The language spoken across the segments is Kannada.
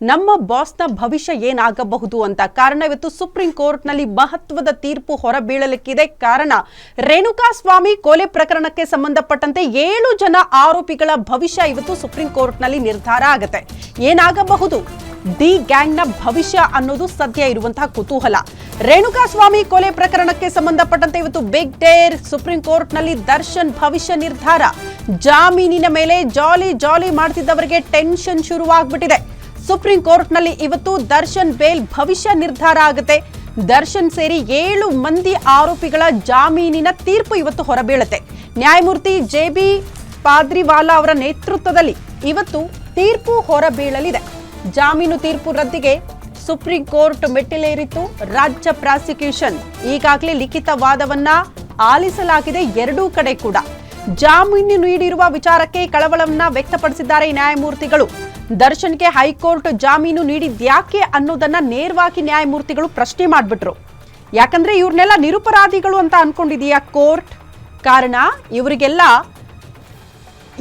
ನಮ್ಮ ಬಾಸ್ನ ಭವಿಷ್ಯ ಏನಾಗಬಹುದು ಅಂತ. ಕಾರಣ ಇವತ್ತು ಸುಪ್ರೀಂ ಕೋರ್ಟ್ನಲ್ಲಿ ಮಹತ್ವದ ತೀರ್ಪು ಹೊರಬೀಳಲಿಕ್ಕಿದೆ. ಕಾರಣ ರೇಣುಕಾ ಸ್ವಾಮಿ ಕೊಲೆ ಪ್ರಕರಣಕ್ಕೆ ಸಂಬಂಧಪಟ್ಟಂತೆ 7 ಜನ ಆರೋಪಿಗಳ ಭವಿಷ್ಯ ಇವತ್ತು ಸುಪ್ರೀಂ ಕೋರ್ಟ್ನಲ್ಲಿ ನಿರ್ಧಾರ ಆಗುತ್ತೆ. ಏನಾಗಬಹುದು ಡಿ ಗ್ಯಾಂಗ್ನ ಭವಿಷ್ಯ ಅನ್ನೋದು ಸದ್ಯ ಇರುವಂತಹ ಕುತೂಹಲ. ರೇಣುಕಾ ಸ್ವಾಮಿ ಕೊಲೆ ಪ್ರಕರಣಕ್ಕೆ ಸಂಬಂಧಪಟ್ಟಂತೆ ಇವತ್ತು ಬಿಗ್ ಡೇರ್ ಸುಪ್ರೀಂ ಕೋರ್ಟ್ನಲ್ಲಿ ದರ್ಶನ್ ಭವಿಷ್ಯ ನಿರ್ಧಾರ. ಜಾಮೀನಿನ ಮೇಲೆ ಜಾಲಿ ಮಾಡ್ತಿದ್ದವರಿಗೆ ಟೆನ್ಷನ್ ಶುರುವಾಗ್ಬಿಟ್ಟಿದೆ. ಸುಪ್ರೀಂ ಕೋರ್ಟ್ನಲ್ಲಿ ಇವತ್ತು ದರ್ಶನ್ ಬೇಲ್ ಭವಿಷ್ಯ ನಿರ್ಧಾರ ಆಗುತ್ತೆ. ದರ್ಶನ್ ಸೇರಿ 7 ಮಂದಿ ಆರೋಪಿಗಳ ಜಾಮೀನಿನ ತೀರ್ಪು ಇವತ್ತು ಹೊರಬೀಳುತ್ತೆ. ನ್ಯಾಯಮೂರ್ತಿ ಜೆ.ಬಿ. ಪಾದ್ರಿವಾಲಾ ಅವರ ನೇತೃತ್ವದಲ್ಲಿ ಇವತ್ತು ತೀರ್ಪು ಹೊರಬೀಳಲಿದೆ. ಜಾಮೀನು ತೀರ್ಪು ರದ್ದಿಗೆ ಸುಪ್ರೀಂ ಕೋರ್ಟ್ ಮೆಟ್ಟಿಲೇರಿತ್ತು. ರಾಜ್ಯ ಪ್ರಾಸಿಕ್ಯೂಷನ್ ಈಗಾಗಲೇ ಲಿಖಿತ ವಾದವನ್ನ ಆಲಿಸಲಾಗಿದೆ. ಎರಡೂ ಕಡೆ ಕೂಡ ಜಾಮೀನು ನೀಡಿರುವ ವಿಚಾರಕ್ಕೆ ಕಳವಳವನ್ನ ವ್ಯಕ್ತಪಡಿಸಿದ್ದಾರೆ ನ್ಯಾಯಮೂರ್ತಿಗಳು. ದರ್ಶನ್ಗೆ ಹೈಕೋರ್ಟ್ ಜಾಮೀನು ನೀಡಿದ್ಯಾಕೆ ಅನ್ನೋದನ್ನ ನೇರವಾಗಿ ನ್ಯಾಯಮೂರ್ತಿಗಳು ಪ್ರಶ್ನೆ ಮಾಡಿಬಿಟ್ರು. ಯಾಕಂದ್ರೆ ಇವ್ರನ್ನೆಲ್ಲ ನಿರಪರಾಧಿಗಳು ಅಂತ ಅನ್ಕೊಂಡಿದೀಯಾ ಕೋರ್ಟ್? ಕಾರಣ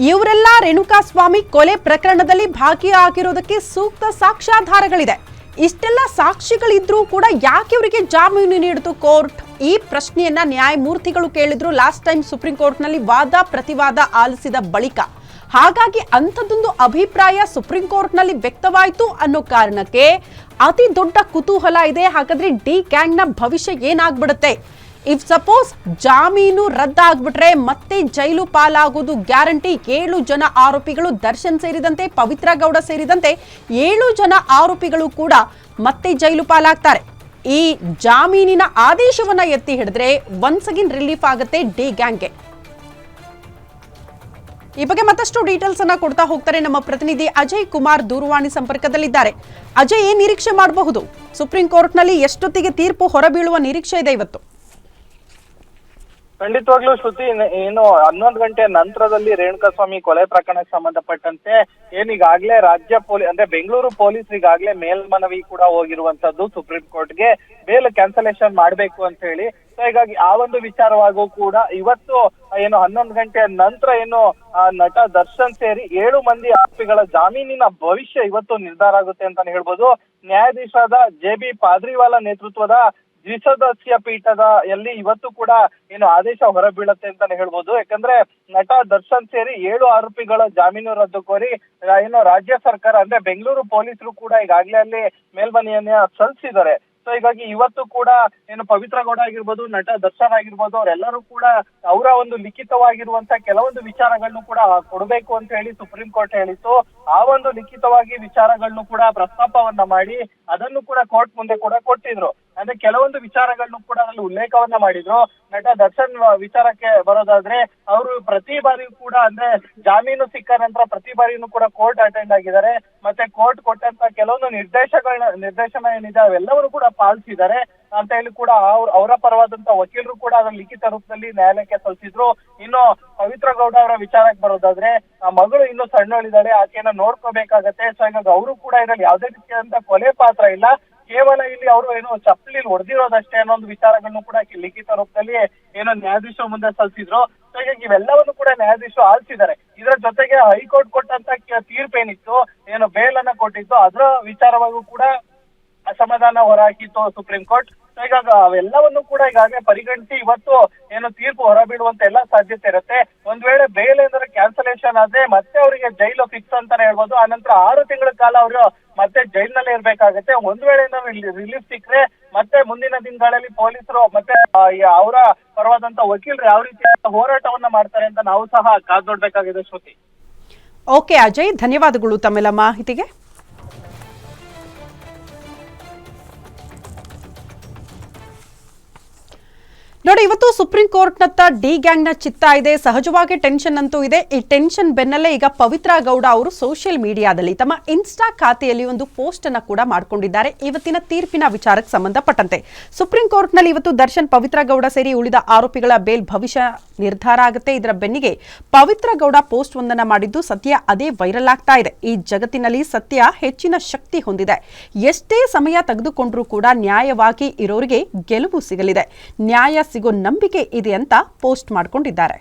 ಇವರೆಲ್ಲ ರೇಣುಕಾ ಸ್ವಾಮಿ ಕೊಲೆ ಪ್ರಕರಣದಲ್ಲಿ ಭಾಗಿಯಾಗಿರೋದಕ್ಕೆ ಸೂಕ್ತ ಸಾಕ್ಷ್ಯಾಧಾರಗಳಿದೆ. ಇಷ್ಟೆಲ್ಲ ಸಾಕ್ಷಿಗಳಿದ್ರೂ ಕೂಡ ಯಾಕೆ ಇವರಿಗೆ ಜಾಮೀನು ನೀಡಿತು ಕೋರ್ಟ್? ಈ ಪ್ರಶ್ನೆಯನ್ನ ನ್ಯಾಯಮೂರ್ತಿಗಳು ಕೇಳಿದ್ರು ಲಾಸ್ಟ್ ಟೈಮ್ ಸುಪ್ರೀಂ ಕೋರ್ಟ್ನಲ್ಲಿ ವಾದ ಪ್ರತಿವಾದ ಆಲಿಸಿದ ಬಳಿಕ. ಹಾಗಾಗಿ ಅಂಥದ್ದೊಂದು ಅಭಿಪ್ರಾಯ ಸುಪ್ರೀಂ ಕೋರ್ಟ್ನಲ್ಲಿ ವ್ಯಕ್ತವಾಯಿತು ಅನ್ನೋ ಕಾರಣಕ್ಕೆ ಅತಿ ದೊಡ್ಡ ಕುತೂಹಲ ಇದೆ. ಹಾಗಾದ್ರೆ ಡಿ ಗ್ಯಾಂಗ್ನ ಭವಿಷ್ಯ ಏನಾಗ್ಬಿಡುತ್ತೆ? ಇಫ್ ಸಪೋಸ್ ಜಾಮೀನು ರದ್ದಾಗ್ಬಿಟ್ರೆ ಮತ್ತೆ ಜೈಲು ಪಾಲಾಗೋದು ಗ್ಯಾರಂಟಿ. 7 ಜನ ಆರೋಪಿಗಳು ದರ್ಶನ್ ಸೇರಿದಂತೆ ಪವಿತ್ರ ಗೌಡ ಸೇರಿದಂತೆ 7 ಜನ ಆರೋಪಿಗಳು ಕೂಡ ಮತ್ತೆ ಜೈಲು ಪಾಲಾಗ್ತಾರೆ. ಈ ಜಾಮೀನಿನ ಆದೇಶವನ್ನ ಎತ್ತಿ ಹಿಡಿದ್ರೆ ಒನ್ಸ್ ಅಗೇನ್ ರಿಲೀಫ್ ಆಗುತ್ತೆ ಡಿ ಗ್ಯಾಂಗ್ಗೆ. ಈ ಬಗ್ಗೆ ಮತ್ತಷ್ಟು ಡೀಟೇಲ್ಸ್ ಅನ್ನ ಕೊಡ್ತಾ ಹೋಗ್ತಾರೆ ನಮ್ಮ ಪ್ರತಿನಿಧಿ ಅಜಯ್ ಕುಮಾರ್ ದೂರವಾಣಿ ಸಂಪರ್ಕದಲ್ಲಿದ್ದಾರೆ. ಅಜಯ್, ಏನ್ ನಿರೀಕ್ಷೆ ಮಾಡಬಹುದು? ಸುಪ್ರೀಂ ಕೋರ್ಟ್ನಲ್ಲಿ ಎಷ್ಟೊತ್ತಿಗೆ ತೀರ್ಪು ಹೊರಬೀಳುವ ನಿರೀಕ್ಷೆ ಇದೆ ಇವತ್ತು? ಖಂಡಿತವಾಗ್ಲೂ ಶ್ರುತಿ, ಏನು 11 ಗಂಟೆ ನಂತರದಲ್ಲಿ ರೇಣುಕಾ ಸ್ವಾಮಿ ಕೊಲೆ ಪ್ರಕರಣಕ್ಕೆ ಸಂಬಂಧಪಟ್ಟಂತೆ ಏನೀಗಾಗ್ಲೇ ರಾಜ್ಯ ಅಂದ್ರೆ ಬೆಂಗಳೂರು ಪೊಲೀಸ್ ಈಗಾಗ್ಲೇ ಮೇಲ್ಮನವಿ ಕೂಡ ಹೋಗಿರುವಂತದ್ದು ಸುಪ್ರೀಂ ಕೋರ್ಟ್ಗೆ ಬೇಲ್ ಕ್ಯಾನ್ಸಲೇಷನ್ ಮಾಡ್ಬೇಕು ಅಂತ ಹೇಳಿ. ಸೊ ಹೀಗಾಗಿ ಆ ಒಂದು ವಿಚಾರವಾಗೂ ಕೂಡ ಇವತ್ತು ಏನು 11 ಗಂಟೆ ನಂತರ ಏನು ನಟ ದರ್ಶನ್ ಸೇರಿ 7 ಮಂದಿ ಆರೋಪಿಗಳ ಜಾಮೀನಿನ ಭವಿಷ್ಯ ಇವತ್ತು ನಿರ್ಧಾರ ಆಗುತ್ತೆ ಅಂತಾನೆ ಹೇಳ್ಬೋದು. ನ್ಯಾಯಾಧೀಶರಾದ ಜೆ.ಬಿ. ಪಾದ್ರಿವಾಲಾ ನೇತೃತ್ವದ ದ್ವಿಸದಸ್ಯ ಪೀಠದ ಇವತ್ತು ಕೂಡ ಏನು ಆದೇಶ ಹೊರಬೀಳುತ್ತೆ ಅಂತಾನೆ ಹೇಳ್ಬೋದು. ಯಾಕಂದ್ರೆ ನಟ ದರ್ಶನ್ ಸೇರಿ 7 ಆರೋಪಿಗಳ ಜಾಮೀನು ರದ್ದು ಕೋರಿ ಏನು ರಾಜ್ಯ ಸರ್ಕಾರ ಅಂದ್ರೆ ಬೆಂಗಳೂರು ಪೊಲೀಸರು ಕೂಡ ಈಗಾಗಲೇ ಅಲ್ಲಿ ಮೇಲ್ಮನವಿಯನ್ನ ಸಲ್ಲಿಸಿದ್ದಾರೆ. ಸೊ ಹೀಗಾಗಿ ಇವತ್ತು ಕೂಡ ಏನು ಪವಿತ್ರ ಗೌಡ ಆಗಿರ್ಬೋದು, ನಟ ದರ್ಶನ್ ಆಗಿರ್ಬೋದು, ಅವರೆಲ್ಲರೂ ಕೂಡ ಅವರ ಒಂದು ಲಿಖಿತವಾಗಿರುವಂತ ಕೆಲವೊಂದು ವಿಚಾರಗಳನ್ನು ಕೂಡ ಕೊಡಬೇಕು ಅಂತ ಹೇಳಿ ಸುಪ್ರೀಂ ಕೋರ್ಟ್ ಹೇಳಿತ್ತು. ಆ ಒಂದು ಲಿಖಿತವಾಗಿ ವಿಚಾರಗಳನ್ನು ಕೂಡ ಪ್ರಸ್ತಾಪವನ್ನ ಮಾಡಿ ಅದನ್ನು ಕೂಡ ಕೋರ್ಟ್ ಮುಂದೆ ಕೂಡ ಕೊಟ್ಟಿದ್ರು. ಅಂದ್ರೆ ಕೆಲವೊಂದು ವಿಚಾರಗಳನ್ನು ಕೂಡ ಅಲ್ಲಿ ಉಲ್ಲೇಖವನ್ನ ಮಾಡಿದ್ರು. ನಟ ದರ್ಶನ್ ವಿಚಾರಕ್ಕೆ ಬರೋದಾದ್ರೆ ಅವರು ಪ್ರತಿ ಬಾರಿಯೂ ಕೂಡ ಅಂದ್ರೆ ಜಾಮೀನು ಸಿಕ್ಕ ನಂತರ ಪ್ರತಿ ಬಾರಿಯೂ ಕೂಡ ಕೋರ್ಟ್ ಅಟೆಂಡ್ ಆಗಿದ್ದಾರೆ. ಮತ್ತೆ ಕೋರ್ಟ್ ಕೊಟ್ಟಂತ ಕೆಲವೊಂದು ನಿರ್ದೇಶನ ಏನಿದೆ ಅವೆಲ್ಲವರು ಕೂಡ ಪಾಲಿಸಿದ್ದಾರೆ ಅಂತ ಹೇಳಿ ಕೂಡ ಅವರ ಪರವಾದಂತ ವಕೀಲರು ಕೂಡ ಅದರ ಲಿಖಿತ ರೂಪದಲ್ಲಿ ನ್ಯಾಯಾಲಯಕ್ಕೆ ಸಲ್ಲಿಸಿದ್ರು. ಇನ್ನು ಪವಿತ್ರ ಗೌಡ ಅವರ ವಿಚಾರಕ್ಕೆ ಬರೋದಾದ್ರೆ ಆ ಮಗಳು ಇನ್ನು ಸಣ್ಣಳಿದ್ದಾಳೆ, ಆಕೆಯನ್ನ ನೋಡ್ಕೋಬೇಕಾಗತ್ತೆ. ಸೊ ಹೀಗಾಗಿ ಅವರು ಕೂಡ ಇದರಲ್ಲಿ ಯಾವುದೇ ರೀತಿಯಾದಂತ ಕೊಲೆ ಪಾತ್ರ ಇಲ್ಲ, ಕೇವಲ ಇಲ್ಲಿ ಅವರು ಏನು ಚಪ್ಪಲಿ ಹೊಡೆದಿರೋದಷ್ಟೇ ಅನ್ನೋ ಒಂದು ವಿಚಾರಗಳನ್ನು ಕೂಡ ಲಿಖಿತ ರೂಪದಲ್ಲಿ ಏನೋ ನ್ಯಾಯಾಧೀಶ ಮುಂದೆ ಸಲ್ಲಿಸಿದ್ರು. ಸೊ ಹೀಗಾಗಿ ಇವೆಲ್ಲವನ್ನು ಕೂಡ ನ್ಯಾಯಾಧೀಶರು ಆಲಿಸಿದ್ದಾರೆ. ಇದರ ಜೊತೆಗೆ ಹೈಕೋರ್ಟ್ ಕೊಟ್ಟಂತ ತೀರ್ಪೇನಿತ್ತು, ಏನು ಬೇಲನ್ನ ಕೊಟ್ಟಿತ್ತು, ಅದರ ವಿಚಾರವಾಗೂ ಕೂಡ ಅಸಮಾಧಾನ ಹೊರಹಾಕಿತ್ತು ಸುಪ್ರೀಂ ಕೋರ್ಟ್. ಸೊ ಹೀಗಾಗಿ ಅವೆಲ್ಲವನ್ನು ಕೂಡ ಈಗಾಗಲೇ ಪರಿಗಣಿಸಿ ಇವತ್ತು ಏನು ತೀರ್ಪು ಹೊರಬೀಳುವಂತ ಎಲ್ಲ ಸಾಧ್ಯತೆ ಇರುತ್ತೆ. ಒಂದ್ ವೇಳೆ ಬೇಲ್ ಏನಾದ್ರೆ ಕ್ಯಾನ್ಸಲೇಷನ್ ಆದ್ರೆ ಮತ್ತೆ ಅವರಿಗೆ ಜೈಲು ಫಿಕ್ಸ್ ಅಂತಾನೆ ಹೇಳ್ಬೋದು. ಆನಂತರ 6 ತಿಂಗಳ ಕಾಲ ಅವರು ಮತ್ತೆ ಜೈಲ್ನಲ್ಲೇ ಇರ್ಬೇಕಾಗತ್ತೆ. ಒಂದ್ ವೇಳೆ ರಿಲೀಫ್ ಸಿಕ್ಕರೆ ಮತ್ತೆ ಮುಂದಿನ ದಿನಗಳಲ್ಲಿ ಪೊಲೀಸರು ಮತ್ತೆ ಅವರ ಪರವಾದಂತ ವಕೀಲರು ಯಾವ ರೀತಿ ಹೋರಾಟವನ್ನ ಮಾಡ್ತಾರೆ ಅಂತ ನಾವು ಸಹ ಕಾದ್ನೋಡ್ಬೇಕಾಗಿದೆ ಶ್ರುತಿ. ಓಕೆ ಅಜಯ್, ಧನ್ಯವಾದಗಳು ತಮ್ಮೆಲ್ಲ ಮಾಹಿತಿಗೆ. ನೋಡಿ, ಇವತ್ತು ಸುಪ್ರೀಂ ಕೋರ್ಟ್ನತ್ತ ಡಿ ಗ್ಯಾಂಗ್ನ ಚಿತ್ತ ಇದೆ. ಸಹಜವಾಗಿ ಟೆನ್ಷನ್ ಅಂತೂ ಇದೆ. ಈ ಟೆನ್ಷನ್ ಬೆನ್ನಲ್ಲೇ ಈಗ ಪವಿತ್ರ ಗೌಡ ಅವರು ಸೋಷಿಯಲ್ ಮೀಡಿಯಾದಲ್ಲಿ ತಮ್ಮ ಇನ್ಸ್ಟಾ ಖಾತೆಯಲ್ಲಿ ಒಂದು ಪೋಸ್ಟ್ ಅನ್ನ ಕೂಡ ಮಾಡಿಕೊಂಡಿದ್ದಾರೆ. ಇವತ್ತಿನ ತೀರ್ಪಿನ ವಿಚಾರಕ್ಕೆ ಸಂಬಂಧಪಟ್ಟಂತೆ ಸುಪ್ರೀಂ ಕೋರ್ಟ್ನಲ್ಲಿ ಇವತ್ತು ದರ್ಶನ್, ಪವಿತ್ರ ಗೌಡ ಸೇರಿ ಉಳಿದ ಆರೋಪಿಗಳ ಬೇಲ್ ಭವಿಷ್ಯ ನಿರ್ಧಾರ ಆಗುತ್ತೆ. ಇದರ ಬೆನ್ನಿಗೆ ಪವಿತ್ರ ಗೌಡ ಪೋಸ್ಟ್ ಒಂದನ್ನ ಮಾಡಿದ್ದು ಸದ್ಯ ಅದೇ ವೈರಲ್ ಆಗ್ತಾ ಇದೆ. ಈ ಜಗತ್ತಿನಲ್ಲಿ ಸತ್ಯ ಹೆಚ್ಚಿನ ಶಕ್ತಿ ಹೊಂದಿದೆ. ಎಷ್ಟೇ ಸಮಯ ತೆಗೆದುಕೊಂಡ್ರೂ ಕೂಡ ನ್ಯಾಯವಾಗಿ ಇರೋರಿಗೆ ಗೆಲುವು ಸಿಗಲಿದೆ. ನ್ಯಾಯ ಸಿಗೋ ನಂಬಿಕೆ ಇದೆ ಅಂತ ಪೋಸ್ಟ್ ಮಾಡಿಕೊಂಡಿದ್ದಾರೆ.